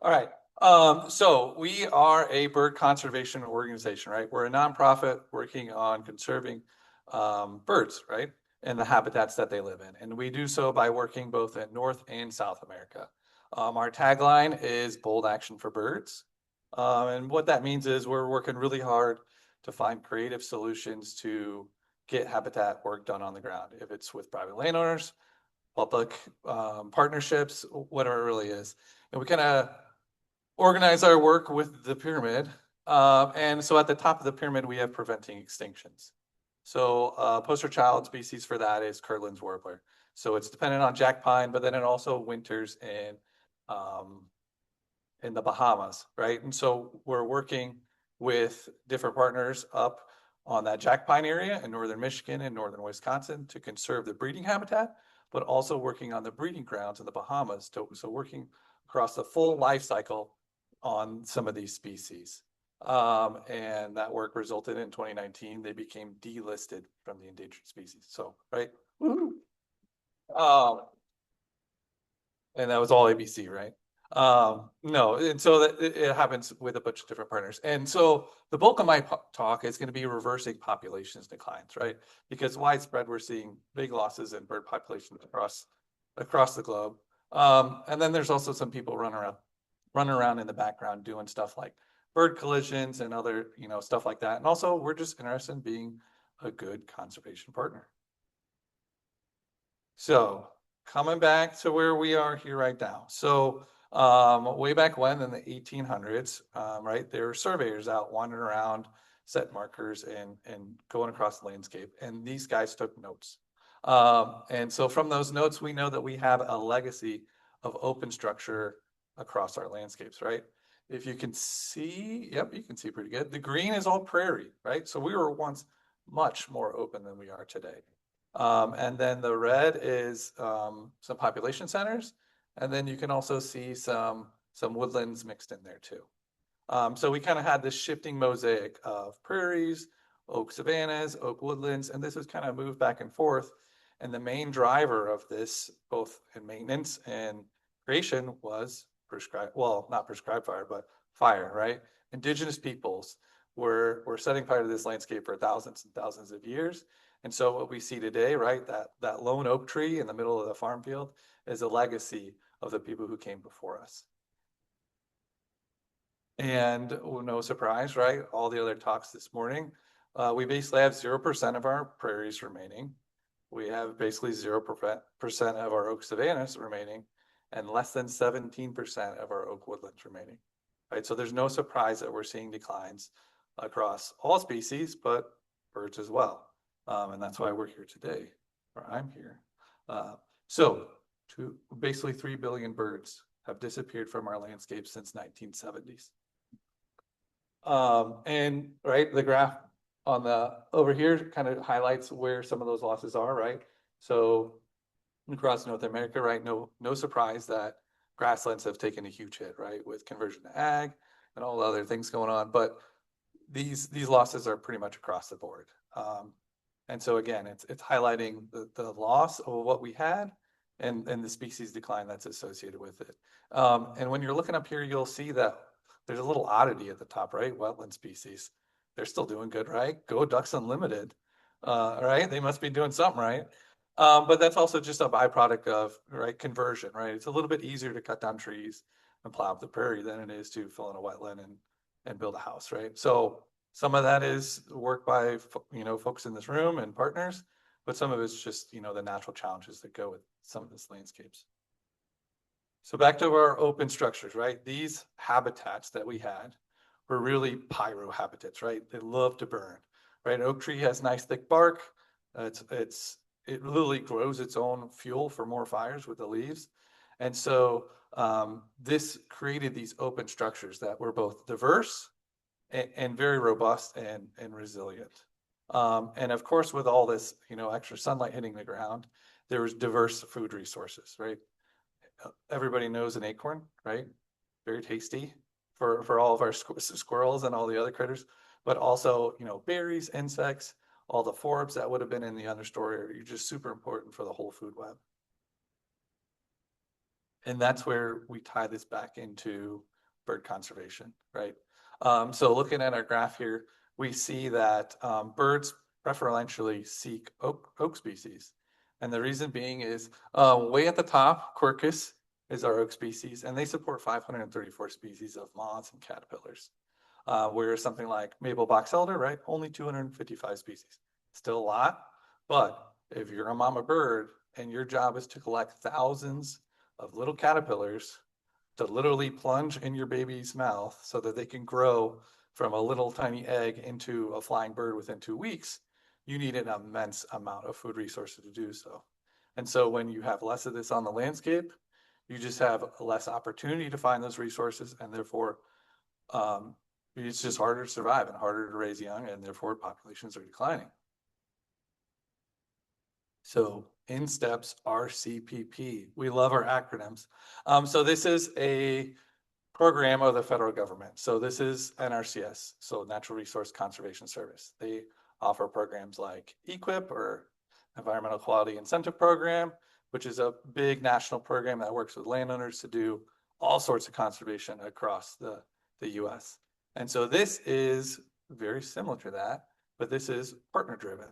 All right. So we are a bird conservation organization, right? We're a nonprofit working on conserving birds, right? And the habitats that they live in. And we do so by working both in North and South America. Our tagline is bold action for birds. And what that means is we're working really hard to find creative solutions to get habitat work done on the ground. If it's with private landowners, public partnerships, whatever it really is. And we kind of organize our work with the pyramid. And so at the top of the pyramid, we have preventing extinctions. So poster child species for that is Kirtland's warbler. So it's dependent on jack pine, but then it also winters in the Bahamas, right? And so we're working with different partners up on that jack pine area in northern Michigan and northern Wisconsin to conserve the breeding habitat, but also working on the breeding grounds in the Bahamas. So working across the full life cycle on some of these species. And that work resulted in 2019, they became delisted from the endangered species. So, right? Woo-hoo. And that was all ABC, right? No, and so that it happens with a bunch of different partners. And so the bulk of my talk is going to be reversing populations declines, right? Because widespread, we're seeing big losses in bird populations across the globe. And then there's also some people running around in the background doing stuff like bird collisions and other, stuff like that. And also we're just interested in being a good conservation partner. So coming back to where we are here right now. So way back when in the 1800s, right, there were surveyors out wandering around, set markers and going across the landscape. And these guys took notes. And so from those notes, we know that we have a legacy of open structure across our landscapes, right? If you can see, yep, you can see pretty good. The green is all prairie, right? So we were once much more open than we are today. And then the red is some population centers. And then you can also see some woodlands mixed in there too. So we kind of had this shifting mosaic of prairies, oak savannas, oak woodlands, and this has kind of moved back and forth. And the main driver of this, both in maintenance and creation, was prescribed, well, not prescribed fire, but fire, right? Indigenous peoples were setting fire to this landscape for thousands and thousands of years. And so what we see today, right, that lone oak tree in the middle of the farm field is a legacy of the people who came before us. And no surprise, right? All the other talks this morning, we basically have 0% of our prairies remaining. We have basically 0% of our oak savannas remaining and less than 17% of our oak woodlands remaining, right? So there's no surprise that we're seeing declines across all species, but birds as well. And that's why we're here today, or I'm here. So basically 3 billion birds have disappeared from our landscape since 1970s. And right, the graph on the over here kind of highlights where some of those losses are, right? So across North America, right, no surprise that grasslands have taken a huge hit, right, with conversion to ag and all the other things going on. But these losses are pretty much across the board. And so again, it's highlighting the loss of what we had and the species decline that's associated with it. And when you're looking up here, you'll see that there's a little oddity at the top, right? Wetland species. They're still doing good, right? Go Ducks Unlimited, right? They must be doing something right. But that's also just a byproduct of, right, conversion, right? It's a little bit easier to cut down trees and plow up the prairie than it is to fill in a wetland and build a house, right? So some of that is work by, folks in this room and partners, but some of it's just, the natural challenges that go with some of these landscapes. So back to our open structures, right? These habitats that we had were really pyro habitats, right? They love to burn, right? Oak tree has nice thick bark. It literally grows its own fuel for more fires with the leaves. And so this created these open structures that were both diverse and very robust and resilient. And of course, with all this, extra sunlight hitting the ground, there was diverse food resources, right? Everybody knows an acorn, right? Very tasty for all of our squirrels and all the other critters, but also, berries, insects, all the forbs that would have been in the understory are just super important for the whole food web. And that's where we tie this back into bird conservation, right? So looking at our graph here, we see that birds preferentially seek oak species. And the reason being is way at the top, Quercus is our oak species, and they support 534 species of moths and caterpillars. Whereas something like maple box elder, right, only 255 species. Still a lot, but if you're a mama bird and your job is to collect thousands of little caterpillars to literally plunge in your baby's mouth so that they can grow from a little tiny egg into a flying bird within 2 weeks, you need an immense amount of food resources to do so. And so when you have less of this on the landscape, you just have less opportunity to find those resources, and therefore it's just harder to survive and harder to raise young, and therefore populations are declining. So in steps RCPP. We love our acronyms. So this is a program of the federal government. So this is NRCS, so Natural Resource Conservation Service. They offer programs like EQIP, or Environmental Quality Incentive Program, which is a big national program that works with landowners to do all sorts of conservation across the US. And so this is very similar to that, but this is partner driven.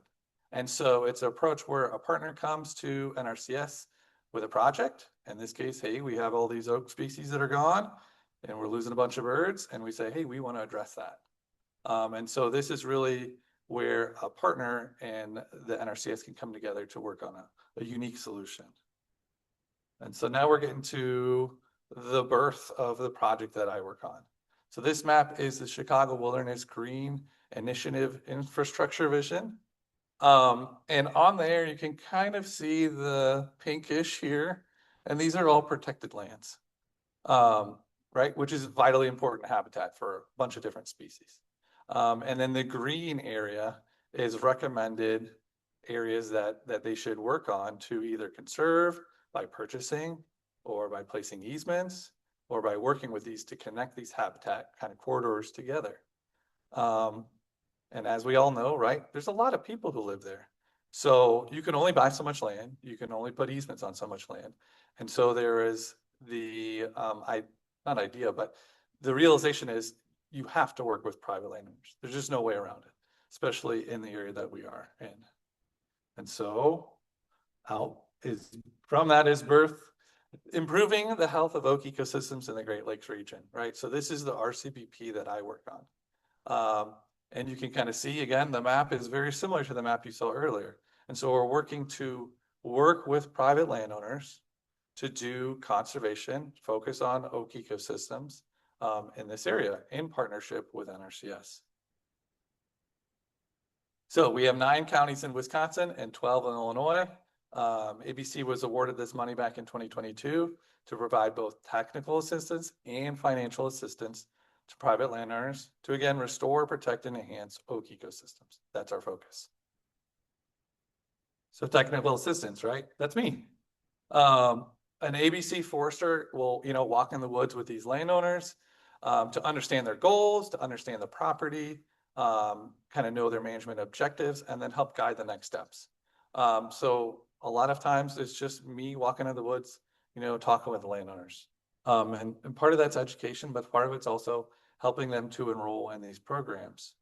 And so it's an approach where a partner comes to NRCS with a project. In this case, hey, we have all these oak species that are gone and we're losing a bunch of birds. And we say, hey, we want to address that. And so this is really where a partner and the NRCS can come together to work on a unique solution. And so now we're getting to the birth of the project that I work on. So this map is the Chicago Wilderness Green Initiative Infrastructure Vision. And on there, you can kind of see the pinkish here, and these are all protected lands, right? Which is vitally important habitat for a bunch of different species. And then the green area is recommended areas that they should work on to either conserve by purchasing or by placing easements or by working with these to connect these habitat kind of corridors together. And as we all know, right, there's a lot of people who live there. So you can only buy so much land. You can only put easements on so much land. And so there is the, not idea, but the realization is you have to work with private landowners. There's just no way around it, especially in the area that we are in. And so from that is birth, improving the health of oak ecosystems in the Great Lakes region, right? So this is the RCPP that I work on. And you can kind of see, again, the map is very similar to the map you saw earlier. And so we're working to work with private landowners to do conservation, focus on oak ecosystems in this area in partnership with NRCS. So we have 9 counties in Wisconsin and 12 in Illinois. ABC was awarded this money back in 2022 to provide both technical assistance and financial assistance to private landowners to, again, restore, protect, and enhance oak ecosystems. That's our focus. So technical assistance, right? That's me. An ABC forester will, walk in the woods with these landowners to understand their goals, to understand the property, kind of know their management objectives, and then help guide the next steps. So a lot of times it's just me walking in the woods, talking with the landowners. And part of that's education, but part of it's also helping them to enroll in these programs.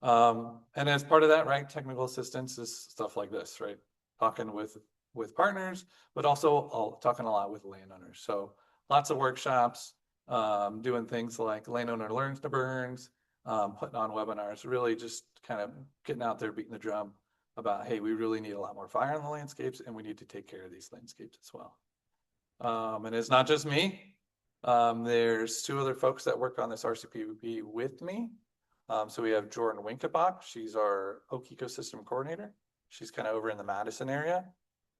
And as part of that, right, technical assistance is stuff like this, right? Talking with partners, but also talking a lot with landowners. So lots of workshops, doing things like landowner learns to burns, putting on webinars, really just kind of getting out there, beating the drum about, hey, we really need a lot more fire on the landscapes and we need to take care of these landscapes as well. And it's not just me. There's 2 other folks that work on this RCPP with me. So we have Jordan Winkebach. She's our oak ecosystem coordinator. She's kind of over in the Madison area.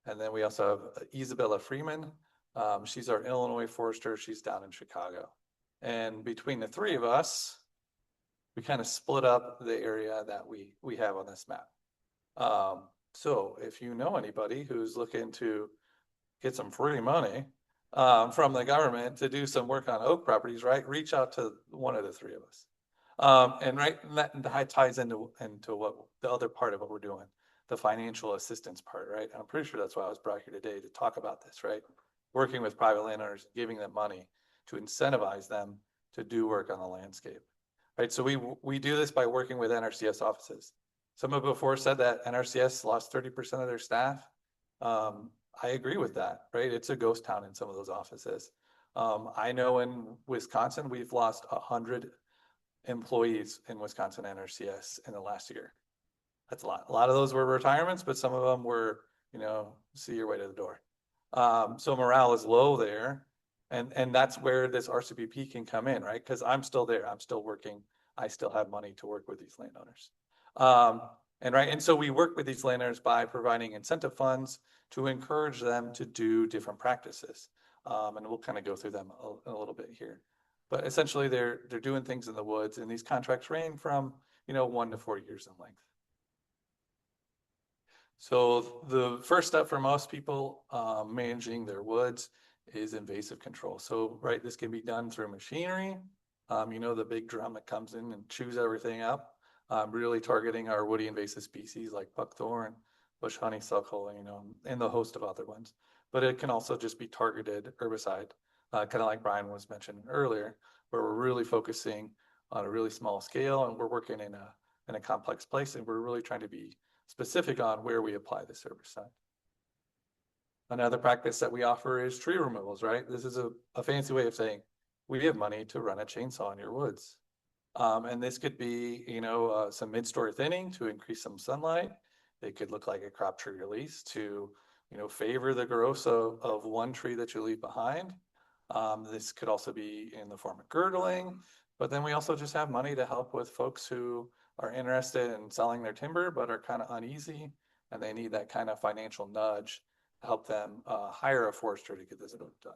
And then we also have Isabella Freeman. She's our Illinois forester. She's down in Chicago. And between the 3 of us, we kind of split up the area that we have on this map. So if you know anybody who's looking to get some free money from the government to do some work on oak properties, right, reach out to one of the 3 of us. And that ties into what the other part of what we're doing, the financial assistance part, right? I'm pretty sure that's why I was brought here today, to talk about this, right? working with private landowners, giving them money to incentivize them to do work on the landscape, right? So we do this by working with NRCS offices. Someone before said that NRCS lost 30% of their staff. I agree with that, right? It's a ghost town in some of those offices. I know in Wisconsin, we've lost 100 employees in Wisconsin NRCS in the last year. That's a lot. A lot of those were retirements, but some of them were, see your way to the door. So morale is low there. And that's where this RCPP can come in, right? Because I'm still there. I'm still working. I still have money to work with these landowners. And so we work with these landowners by providing incentive funds to encourage them to do different practices. And we'll kind of go through them a little bit here. But essentially they're doing things in the woods, and these contracts range from 1 to 4 years in length. So the first step for most people managing their woods is invasive control. So, right, this can be done through machinery. The big drum that comes in and chews everything up. Really targeting our woody invasive species like buckthorn, bush honeysuckle, and the host of other ones. But it can also just be targeted herbicide, kind of like Brian was mentioning earlier, where we're really focusing on a really small scale, and we're working in a complex place, and we're really trying to be specific on where we apply this herbicide. Another practice that we offer is tree removals, right? This is a fancy way of saying we have money to run a chainsaw in your woods. And this could be, some mid-story thinning to increase some sunlight. It could look like a crop tree release to, favor the growth of one tree that you leave behind. This could also be in the form of girdling, but then we also just have money to help with folks who are interested in selling their timber, but are kind of uneasy, and they need that kind of financial nudge to help them hire a forester to get this done.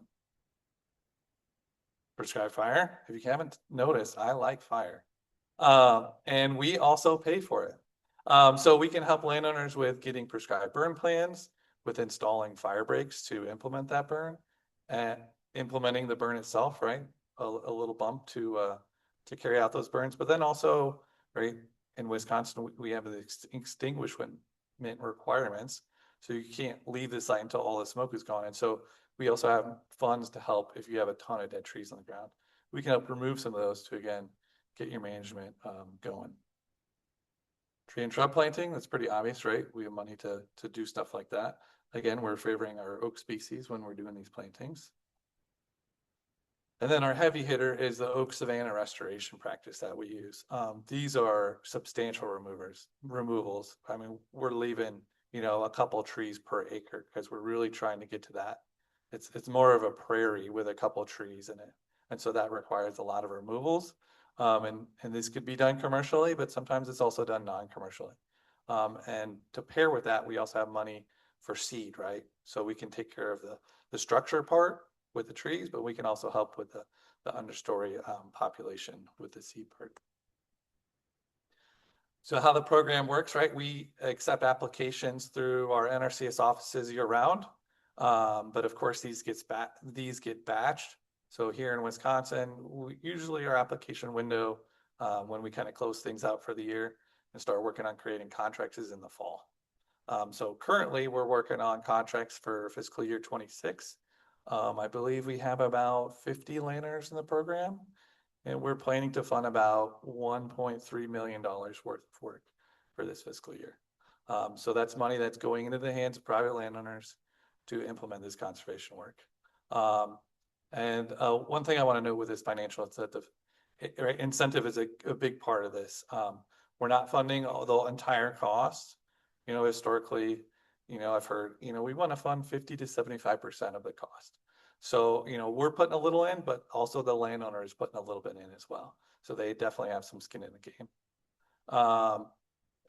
Prescribed fire. If you haven't noticed, I like fire. And we also pay for it. So we can help landowners with getting prescribed burn plans, with installing fire breaks to implement that burn, and implementing the burn itself, right? A little bump to carry out those burns. But then also, right, in Wisconsin, we have the extinguishment requirements. So you can't leave the site until all the smoke is gone. And so we also have funds to help if you have a ton of dead trees on the ground. We can help remove some of those to, again, get your management going. Tree and shrub planting, that's pretty obvious, right? We have money to do stuff like that. Again, we're favoring our oak species when we're doing these plantings. And then our heavy hitter is the oak savanna restoration practice that we use. These are substantial removals. I mean, we're leaving, a couple of trees per acre because we're really trying to get to that. It's more of a prairie with a couple of trees in it. And so that requires a lot of removals. And this could be done commercially, but sometimes it's also done non-commercially. And to pair with that, we also have money for seed, right? So we can take care of the structure part with the trees, but we can also help with the understory population with the seed part. So how the program works, right? We accept applications through our NRCS offices year round. But of course, these get batched. So here in Wisconsin, usually our application window, when we kind of close things out for the year and start working on creating contracts, is in the fall. So currently we're working on contracts for fiscal year 26. I believe we have about 50 landowners in the program, and we're planning to fund about $1.3 million worth of work for this fiscal year. So that's money that's going into the hands of private landowners to implement this conservation work. And one thing I want to note with this financial is that the incentive is a big part of this. We're not funding the entire cost. Historically, I've heard, we want to fund 50 to 75% of the cost. So, we're putting a little in, but also the landowner is putting a little bit in as well. So they definitely have some skin in the game.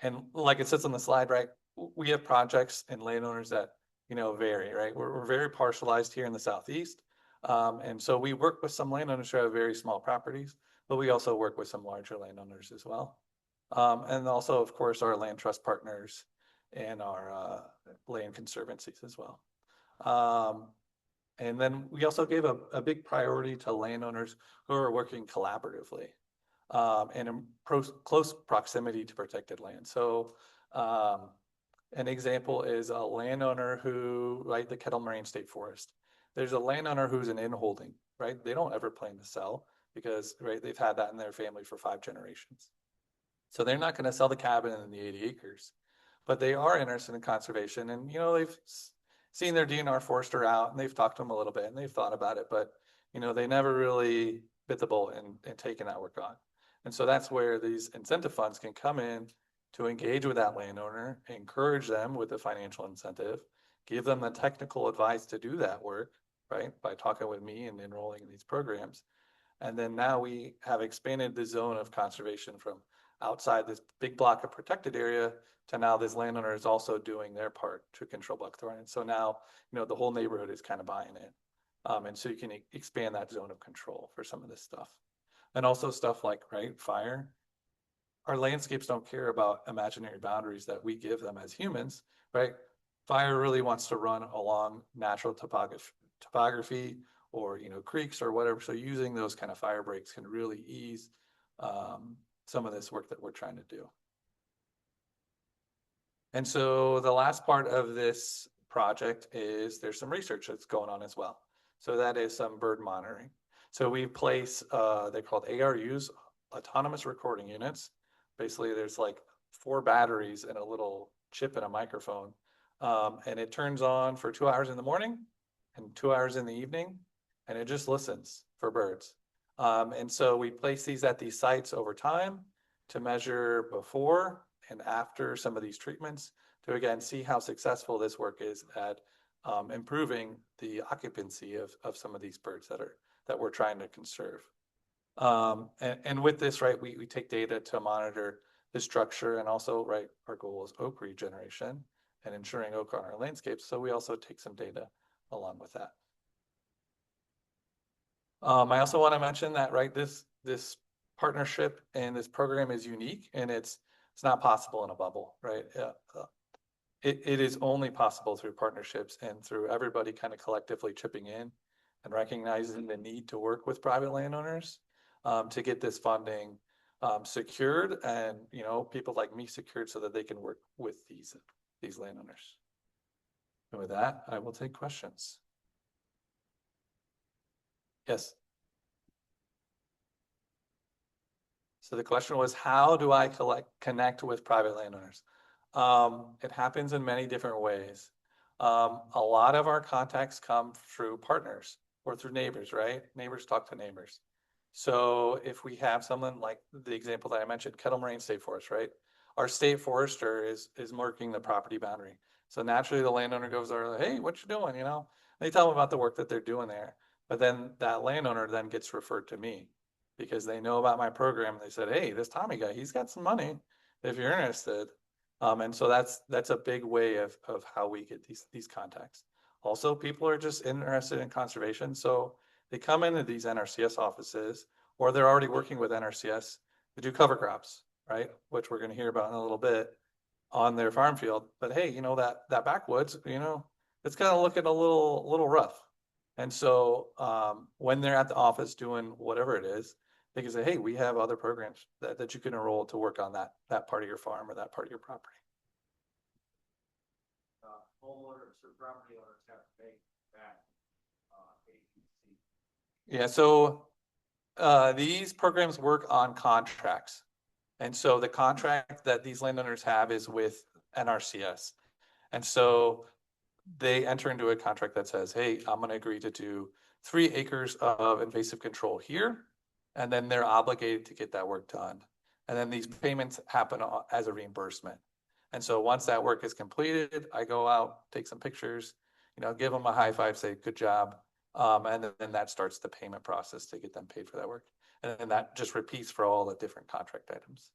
And like it says on the slide, right, we have projects and landowners that, vary, right? We're very partialized here in the Southeast. And so we work with some landowners who have very small properties, but we also work with some larger landowners as well. And also, of course, our land trust partners and our land conservancies as well. And then we also gave a big priority to landowners who are working collaboratively and in close proximity to protected land. So an example is a landowner who, the Kettle Moraine State Forest. there's a landowner who's an in-holding, right? They don't ever plan to sell because, right, they've had that in their family for 5 generations. So they're not going to sell the cabin and the 80 acres, but they are interested in conservation. And, you know, they've seen their DNR forester out and they've talked to them a little bit and they've thought about it, but, you know, they never really bit the bullet and taken that work on. And so that's where these incentive funds can come in to engage with that landowner, encourage them with a financial incentive, give them the technical advice to do that work, right? By talking with me and enrolling in these programs. And then now we have expanded the zone of conservation from outside this big block of protected area to now this landowner is also doing their part to control buckthorn. And so now, you know, the whole neighborhood is kind of buying it. And so you can expand that zone of control for some of this stuff. And also stuff like, right, fire. Our landscapes don't care about imaginary boundaries that we give them as humans, right? Fire really wants to run along natural topography or, you know, creeks or whatever. So using those kind of fire breaks can really ease some of this work that we're trying to do. And so the last part of this project is there's some research that's going on as well. So that is some bird monitoring. So we place, they're called ARUs, autonomous recording units. Basically, there's like 4 batteries and a little chip and a microphone. And it turns on for 2 hours in the morning and 2 hours in the evening, and it just listens for birds. And so we place these at these sites over time to measure before and after some of these treatments to, again, see how successful this work is at improving the occupancy of some of these birds that we're trying to conserve. And with this, right, we take data to monitor the structure and also, right, our goal is oak regeneration and ensuring oak on our landscapes. So we also take some data along with that. I also want to mention that, right, this partnership and this program is unique and it's not possible in a bubble, right? It is only possible through partnerships and through everybody kind of collectively chipping in and recognizing the need to work with private landowners to get this funding secured and, you know, people like me secured so that they can work with these landowners. And with that, I will take questions. Yes. So the question was, how do I connect with private landowners? It happens in many different ways. A lot of our contacts come through partners or through neighbors, right? Neighbors talk to neighbors. So if we have someone like the example that I mentioned, Kettle Moraine State Forest, right? Our state forester is marking the property boundary. So naturally the landowner goes there, hey, what you doing? You know, they tell them about the work that they're doing there. But then that landowner then gets referred to me because they know about my program. They said, hey, this Tommy guy, he's got some money if you're interested. And so that's a big way of how we get these contacts. Also, people are just interested in conservation. So they come into these NRCS offices, or they're already working with NRCS to do cover crops, right? Which we're going to hear about in a little bit on their farm field. But hey, you know, that backwoods, you know, it's kind of looking a little rough. And so when they're at the office doing whatever it is, they can say, hey, we have other programs that you can enroll to work on that part of your farm or that part of your property. Homeowners or property owners have to pay that agency. Yeah, so these programs work on contracts. And so the contract that these landowners have is with NRCS. And so they enter into a contract that says, hey, I'm going to agree to do 3 acres of invasive control here. And then they're obligated to get that work done. And then these payments happen as a reimbursement. And so once that work is completed, I go out, take some pictures, you know, give them a high five, say, good job. And then that starts the payment process to get them paid for that work. And then that just repeats for all the different contract items.